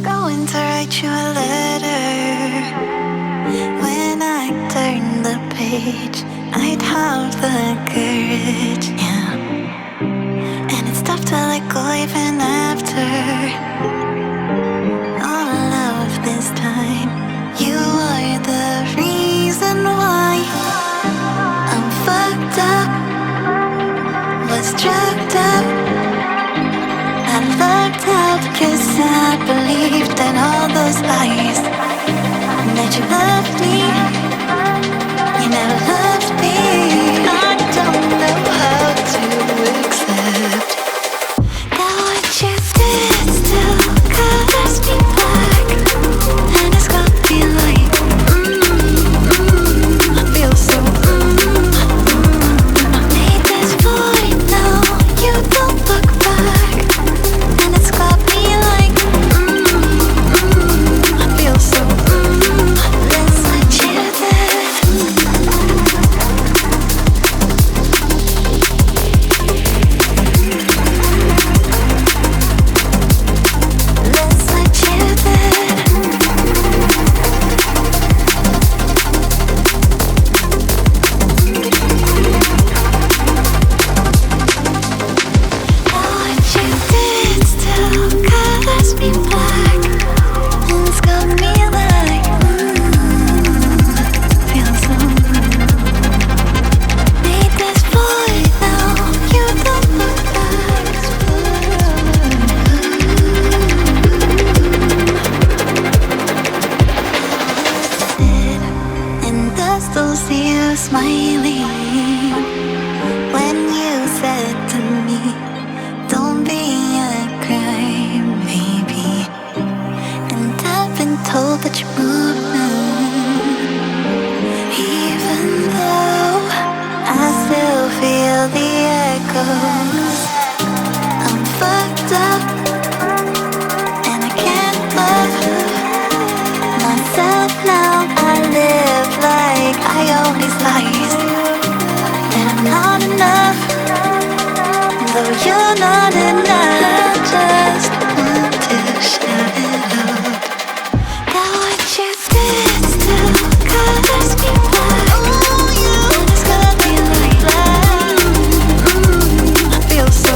going to write you a letter. When I turn the page, I'd have the courage, yeah. And it's tough to let go even after all of this time. You are the reason why I'm fucked up, was drugged up. I looked up 'cause I believed in all those lies. That you loved me, you never loved me. I don't know how to accept that what you did still colors me black. And it's got me like, I feel so, I made this void now, you don't look back. And it's got me like, I feel so, that's what you did. That's what you did. What you did still colors me black. And it's got me like, feel so, made this void now, you don't look back. And I still see you smiling when you said to me, don't be a crybaby. And I've been told that you moved now, even though I still feel the echoes. I'm fucked up and I can't love myself now. I live like I own these lies, and I'm not enough, though you're not enough. Just want to shout it out. That what you did still colors me black. And it's got me like, I feel so,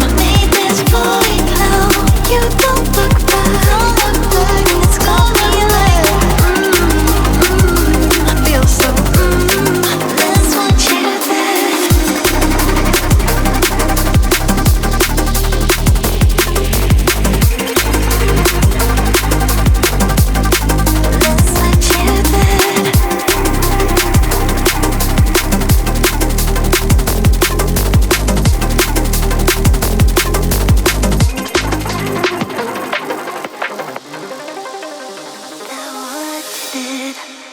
I made this void now, you don't look back. And it's got me like, I feel so, that's what you did. That's what you did. That what you did.